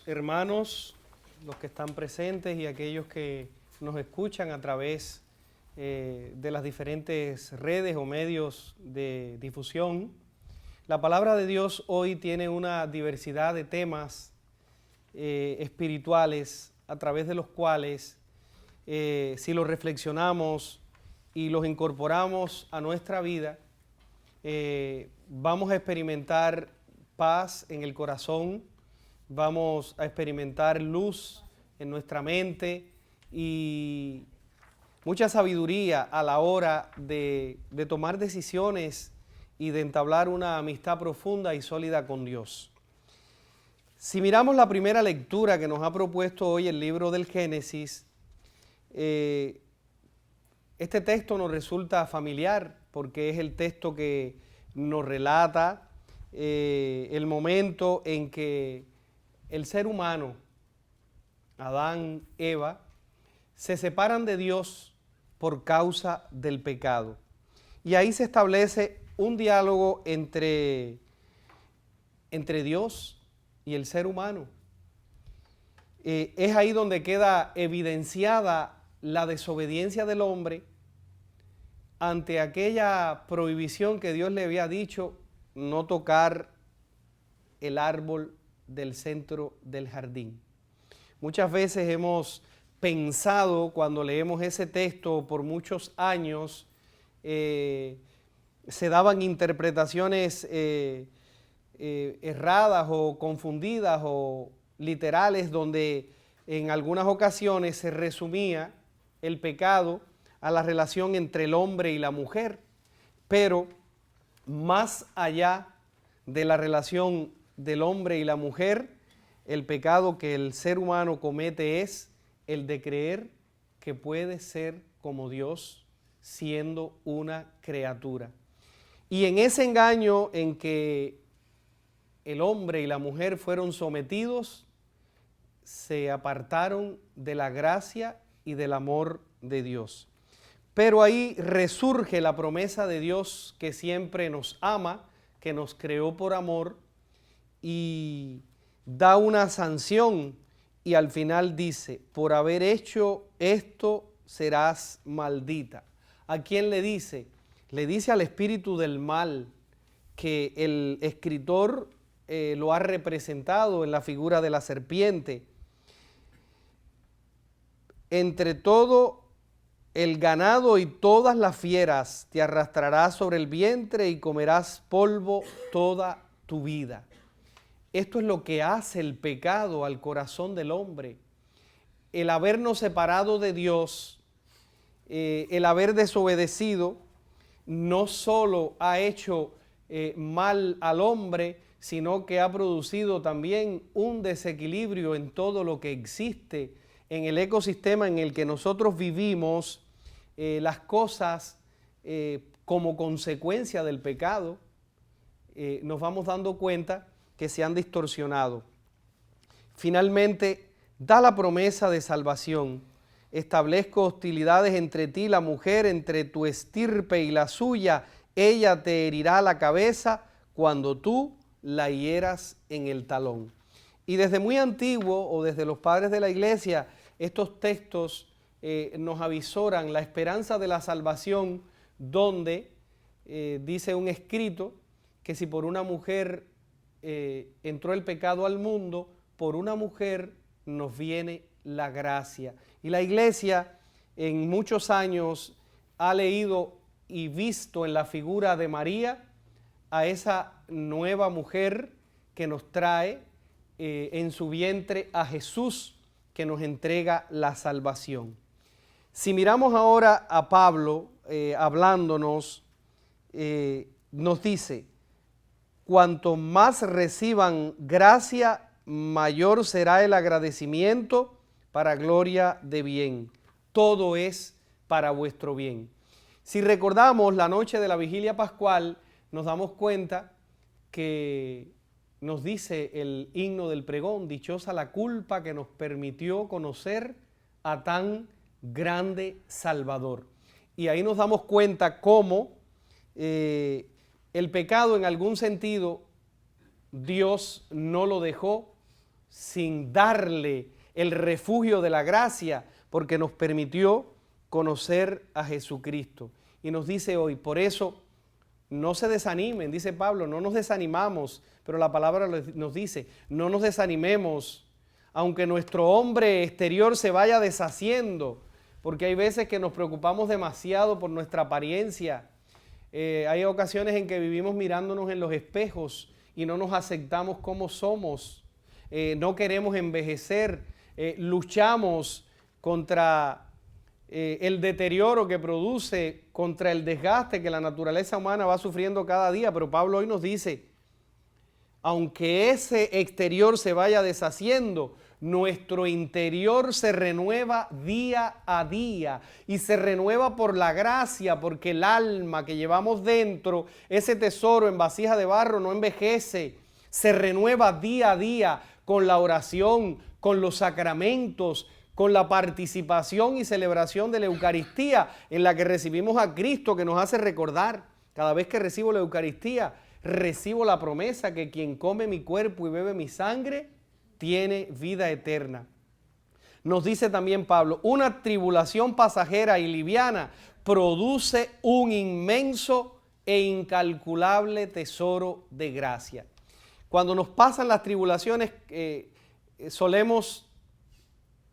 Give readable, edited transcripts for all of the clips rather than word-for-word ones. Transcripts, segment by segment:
hermanos, los que están presentes y aquellos que nos escuchan a través de las diferentes redes o medios de difusión. La palabra de Dios hoy tiene una diversidad de temas espirituales a través de los cuales, si los reflexionamos y los incorporamos a nuestra vida, vamos a experimentar paz en el corazón, vamos a experimentar luz en nuestra mente y mucha sabiduría a la hora de tomar decisiones y de entablar una amistad profunda y sólida con Dios. Si miramos la primera lectura que nos ha propuesto hoy el libro del Génesis, este texto nos resulta familiar porque es el texto que nos relata el momento en que el ser humano, Adán, Eva, se separan de Dios por causa del pecado. Y ahí se establece un diálogo entre Dios y el ser humano. Es ahí donde queda evidenciada la desobediencia del hombre ante aquella prohibición que Dios le había dicho, no tocar el árbol del centro del jardín. Muchas veces hemos pensado, cuando leemos ese texto por muchos años, se daban interpretaciones erradas o confundidas o literales, donde en algunas ocasiones se resumía el pecado a la relación entre el hombre y la mujer, pero más allá de la relación del hombre y la mujer, el pecado que el ser humano comete es el de creer que puede ser como Dios siendo una criatura. Y en ese engaño en que el hombre y la mujer fueron sometidos, se apartaron de la gracia y del amor de Dios. Pero ahí resurge la promesa de Dios que siempre nos ama, que nos creó por amor y da una sanción y al final dice, por haber hecho esto serás maldita. ¿A quién le dice? Le dice al espíritu del mal, que el escritor lo ha representado en la figura de la serpiente. Entre todo el ganado y todas las fieras te arrastrarás sobre el vientre y comerás polvo toda tu vida. Esto es lo que hace el pecado al corazón del hombre. El habernos separado de Dios, el haber desobedecido, no solo ha hecho mal al hombre, sino que ha producido también un desequilibrio en todo lo que existe en el ecosistema en el que nosotros vivimos. Las cosas como consecuencia del pecado, nos vamos dando cuenta que se han distorsionado. Finalmente, da la promesa de salvación. Establezco hostilidades entre ti y la mujer, entre tu estirpe y la suya. Ella te herirá la cabeza cuando tú la hieras en el talón. Y desde muy antiguo, o desde los padres de la iglesia, estos textos nos avisoran la esperanza de la salvación, donde dice un escrito que si por una mujer entró el pecado al mundo, por una mujer nos viene la gracia. Y la iglesia en muchos años ha leído y visto en la figura de María a esa nueva mujer que nos trae en su vientre a Jesús, que nos entrega la salvación. Si miramos ahora a Pablo hablándonos, nos dice, cuanto más reciban gracia, mayor será el agradecimiento para gloria de bien. Todo es para vuestro bien. Si recordamos la noche de la vigilia pascual, nos damos cuenta que nos dice el himno del pregón, dichosa la culpa que nos permitió conocer a tan grande Salvador. Y ahí nos damos cuenta cómo el pecado en algún sentido Dios no lo dejó sin darle el refugio de la gracia, porque nos permitió conocer a Jesucristo. Y nos dice hoy, por eso no se desanimen, dice Pablo, no nos desanimamos, pero la palabra nos dice, no nos desanimemos, aunque nuestro hombre exterior se vaya deshaciendo, porque hay veces que nos preocupamos demasiado por nuestra apariencia. Hay ocasiones en que vivimos mirándonos en los espejos y no nos aceptamos como somos. No queremos envejecer, luchamos contra el deterioro que produce, contra el desgaste que la naturaleza humana va sufriendo cada día. Pero Pablo hoy nos dice, aunque ese exterior se vaya deshaciendo, nuestro interior se renueva día a día y se renueva por la gracia, porque el alma que llevamos dentro, ese tesoro en vasija de barro, no envejece, se renueva día a día con la oración, con los sacramentos, con la participación y celebración de la Eucaristía, en la que recibimos a Cristo, que nos hace recordar, cada vez que recibo la Eucaristía, recibo la promesa que quien come mi cuerpo y bebe mi sangre, tiene vida eterna. Nos dice también Pablo, una tribulación pasajera y liviana produce un inmenso e incalculable tesoro de gracia. Cuando nos pasan las tribulaciones, solemos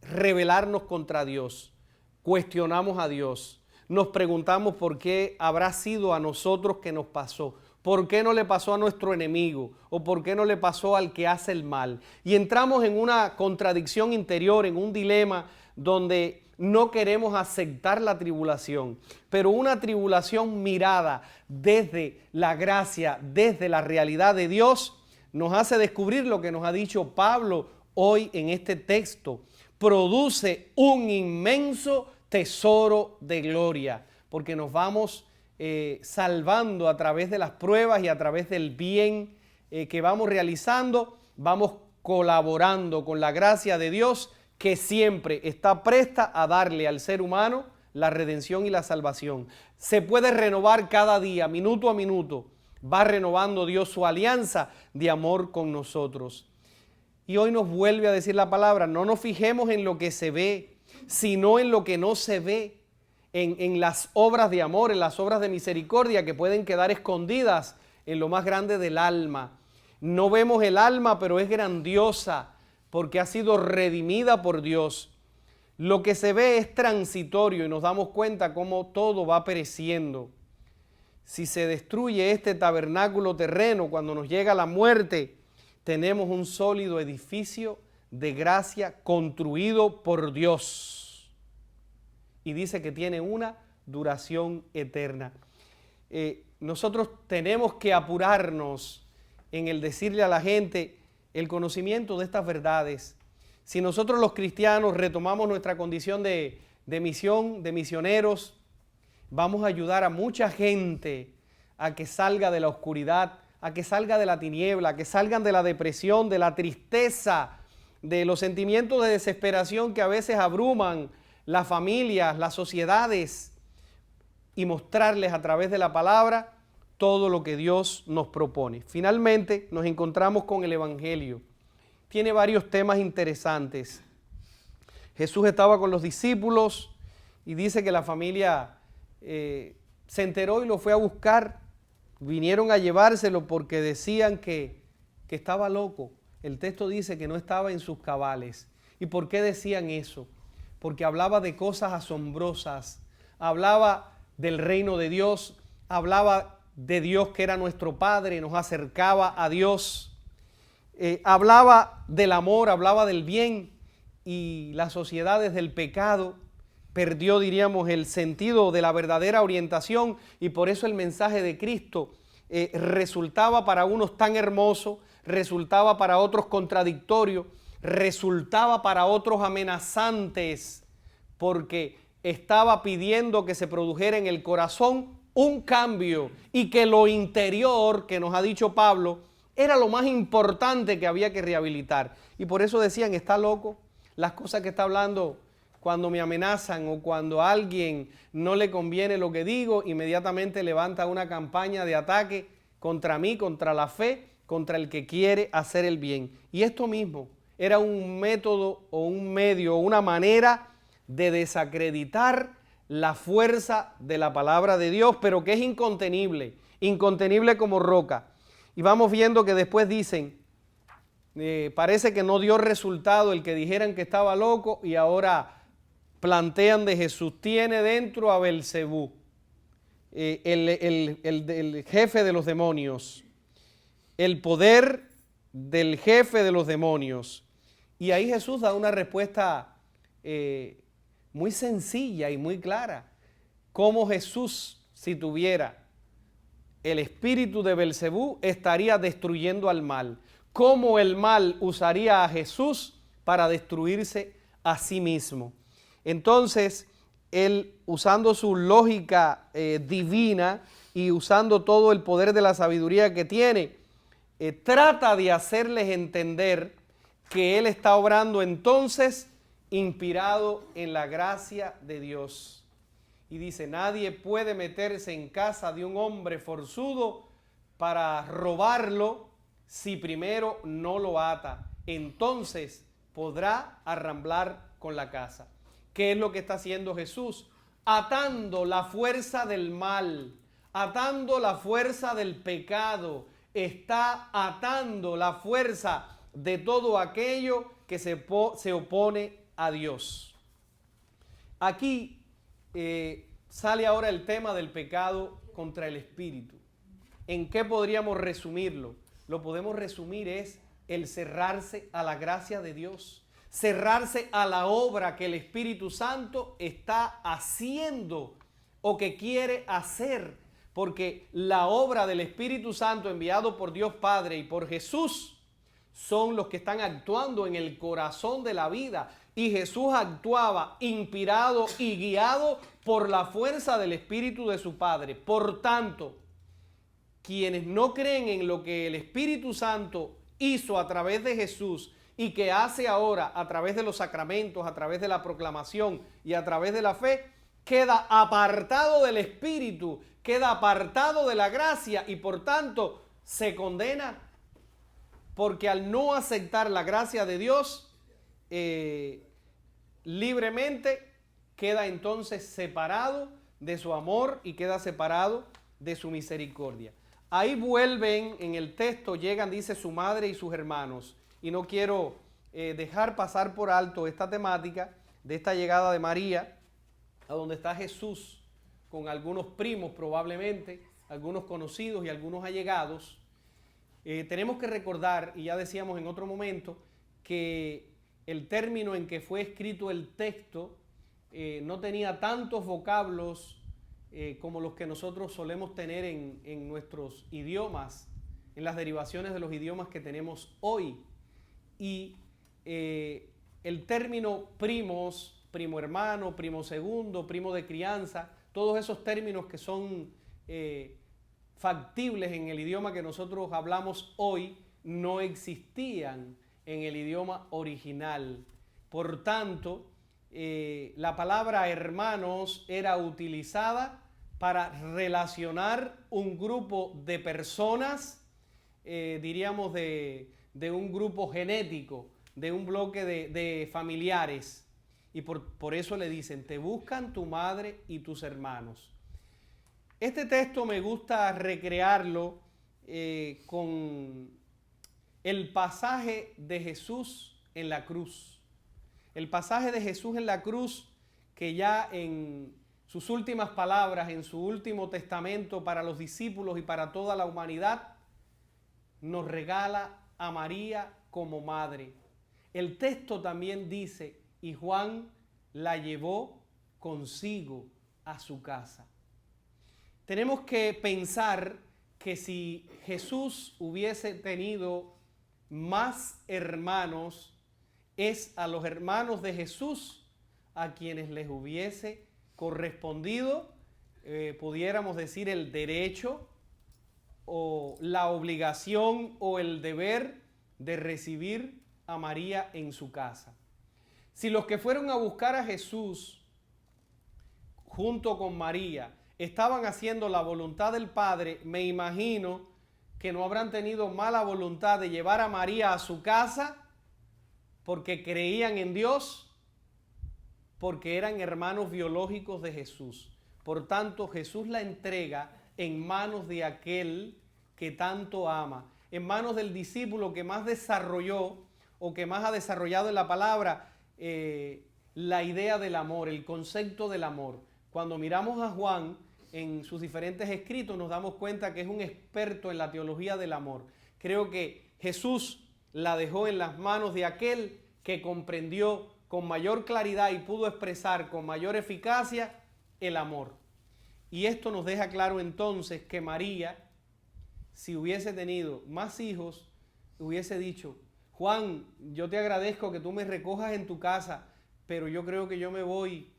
rebelarnos contra Dios, cuestionamos a Dios, nos preguntamos por qué habrá sido a nosotros que nos pasó, por qué no le pasó a nuestro enemigo o por qué no le pasó al que hace el mal. Y entramos en una contradicción interior, en un dilema donde no queremos aceptar la tribulación, pero una tribulación mirada desde la gracia, desde la realidad de Dios, nos hace descubrir lo que nos ha dicho Pablo hoy en este texto. Produce un inmenso tesoro de gloria, porque nos vamos salvando a través de las pruebas y a través del bien que vamos realizando, vamos colaborando con la gracia de Dios, que siempre está presta a darle al ser humano la redención y la salvación. Se puede renovar cada día, minuto a minuto, va renovando Dios su alianza de amor con nosotros. Y hoy nos vuelve a decir la palabra, no nos fijemos en lo que se ve, sino en lo que no se ve, en las obras de amor, en las obras de misericordia que pueden quedar escondidas en lo más grande del alma. No vemos el alma, pero es grandiosa porque ha sido redimida por Dios. Lo que se ve es transitorio y nos damos cuenta cómo todo va pereciendo. Si se destruye este tabernáculo terreno, cuando nos llega la muerte, tenemos un sólido edificio de gracia construido por Dios. Y dice que tiene una duración eterna. Nosotros tenemos que apurarnos en el decirle a la gente el conocimiento de estas verdades. Si nosotros los cristianos retomamos nuestra condición de misión, de misioneros, vamos a ayudar a mucha gente a que salga de la oscuridad, a que salga de la tiniebla, a que salgan de la depresión, de la tristeza, de los sentimientos de desesperación que a veces abruman las familias, las sociedades, y mostrarles a través de la palabra todo lo que Dios nos propone. Finalmente nos encontramos con el Evangelio. Tiene varios temas interesantes. Jesús estaba con los discípulos y dice que la familia se enteró y lo fue a buscar. Vinieron a llevárselo porque decían que estaba loco. El texto dice que no estaba en sus cabales. ¿Y por qué decían eso? Porque hablaba de cosas asombrosas, hablaba del reino de Dios, hablaba de Dios que era nuestro Padre, nos acercaba a Dios, hablaba del amor, hablaba del bien, y la sociedad desde el pecado perdió, diríamos, el sentido de la verdadera orientación, y por eso el mensaje de Cristo resultaba para unos tan hermoso, resultaba para otros contradictorio, resultaba para otros amenazantes, porque estaba pidiendo que se produjera en el corazón un cambio y que lo interior, que nos ha dicho Pablo, era lo más importante que había que rehabilitar. Y por eso decían, está loco, las cosas que está hablando cuando me amenazan o cuando a alguien no le conviene lo que digo, inmediatamente levanta una campaña de ataque contra mí, contra la fe, contra el que quiere hacer el bien. Y esto mismo era un método o un medio o una manera de desacreditar la fuerza de la palabra de Dios, pero que es incontenible, incontenible como roca. Y vamos viendo que después dicen, parece que no dio resultado el que dijeran que estaba loco, y ahora plantean de Jesús, tiene dentro a Belcebú, el jefe de los demonios, el poder del jefe de los demonios. Y ahí Jesús da una respuesta muy sencilla y muy clara. Cómo Jesús, si tuviera el espíritu de Belcebú, estaría destruyendo al mal. Cómo el mal usaría a Jesús para destruirse a sí mismo. Entonces, él, usando su lógica divina y usando todo el poder de la sabiduría que tiene, trata de hacerles entender que él está obrando entonces inspirado en la gracia de Dios. Y dice, nadie puede meterse en casa de un hombre forzudo para robarlo si primero no lo ata. Entonces podrá arramblar con la casa. ¿Qué es lo que está haciendo Jesús? Atando la fuerza del mal, atando la fuerza del pecado, está atando la fuerza de todo aquello que se opone a Dios. Aquí sale ahora el tema del pecado contra el espíritu. ¿En qué podríamos resumirlo? Lo podemos resumir es el cerrarse a la gracia de Dios, cerrarse a la obra que el Espíritu Santo está haciendo o que quiere hacer, porque la obra del Espíritu Santo enviado por Dios Padre y por Jesús son los que están actuando en el corazón de la vida. Y Jesús actuaba inspirado y guiado por la fuerza del Espíritu de su Padre. Por tanto, quienes no creen en lo que el Espíritu Santo hizo a través de Jesús y que hace ahora a través de los sacramentos, a través de la proclamación y a través de la fe, queda apartado del Espíritu, queda apartado de la gracia y por tanto se condena, porque al no aceptar la gracia de Dios libremente, queda entonces separado de su amor y queda separado de su misericordia. Ahí vuelven en el texto, llegan, dice, su madre y sus hermanos. Y no quiero dejar pasar por alto esta temática de esta llegada de María, a donde está Jesús con algunos primos probablemente, algunos conocidos y algunos allegados. Tenemos que recordar, y ya decíamos en otro momento, que el término en que fue escrito el texto no tenía tantos vocablos como los que nosotros solemos tener en nuestros idiomas, en las derivaciones de los idiomas que tenemos hoy. Y el término primos, primo hermano, primo segundo, primo de crianza, todos esos términos que son factibles en el idioma que nosotros hablamos hoy, no existían en el idioma original. Por tanto, la palabra hermanos era utilizada para relacionar un grupo de personas, diríamos de un grupo genético, de un bloque de familiares. Y por eso le dicen, te buscan tu madre y tus hermanos. Este texto me gusta recrearlo con el pasaje de Jesús en la cruz. El pasaje de Jesús en la cruz que ya en sus últimas palabras, en su último testamento para los discípulos y para toda la humanidad, nos regala a María como madre. El texto también dice, y Juan la llevó consigo a su casa. Tenemos que pensar que si Jesús hubiese tenido más hermanos, es a los hermanos de Jesús a quienes les hubiese correspondido, pudiéramos decir, el derecho o la obligación o el deber de recibir a María en su casa. Si los que fueron a buscar a Jesús junto con María estaban haciendo la voluntad del Padre, me imagino que no habrán tenido mala voluntad de llevar a María a su casa porque creían en Dios, porque eran hermanos biológicos de Jesús. Por tanto, Jesús la entrega en manos de aquel que tanto ama, en manos del discípulo que más desarrolló o que más ha desarrollado en la palabra la idea del amor, el concepto del amor. Cuando miramos a Juan en sus diferentes escritos nos damos cuenta que es un experto en la teología del amor. Creo que Jesús la dejó en las manos de aquel que comprendió con mayor claridad y pudo expresar con mayor eficacia el amor. Y esto nos deja claro entonces que María, si hubiese tenido más hijos, hubiese dicho: Juan, yo te agradezco que tú me recojas en tu casa, pero yo creo que yo me voy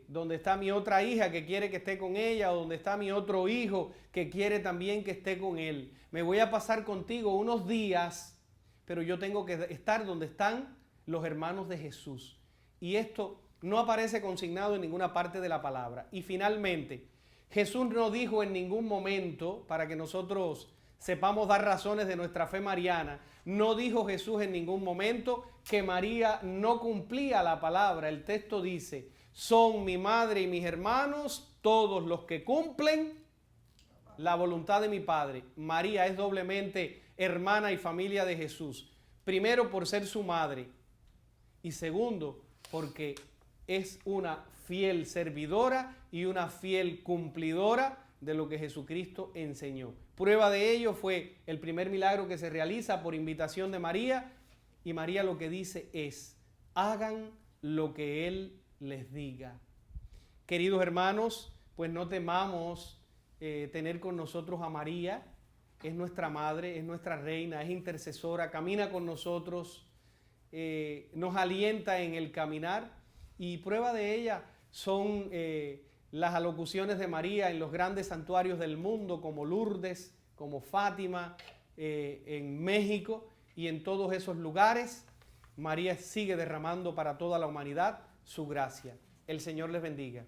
donde está mi otra hija que quiere que esté con ella, o donde está mi otro hijo que quiere también que esté con él. Me voy a pasar contigo unos días, pero yo tengo que estar donde están los hermanos de Jesús. Y esto no aparece consignado en ninguna parte de la palabra. Y finalmente, Jesús no dijo en ningún momento, para que nosotros sepamos dar razones de nuestra fe mariana, no dijo Jesús en ningún momento que María no cumplía la palabra. El texto dice: son mi madre y mis hermanos todos los que cumplen la voluntad de mi Padre. María es doblemente hermana y familia de Jesús. Primero, por ser su madre, y segundo, porque es una fiel servidora y una fiel cumplidora de lo que Jesucristo enseñó. Prueba de ello fue el primer milagro que se realiza por invitación de María, y María lo que dice es: hagan lo que Él les diga. Queridos hermanos, pues no temamos tener con nosotros a María. Es nuestra madre, es nuestra reina, es intercesora, camina con nosotros, nos alienta en el caminar, y prueba de ella son las alocuciones de María en los grandes santuarios del mundo, como Lourdes, como Fátima, en México, y en todos esos lugares María sigue derramando para toda la humanidad su gracia. El Señor les bendiga.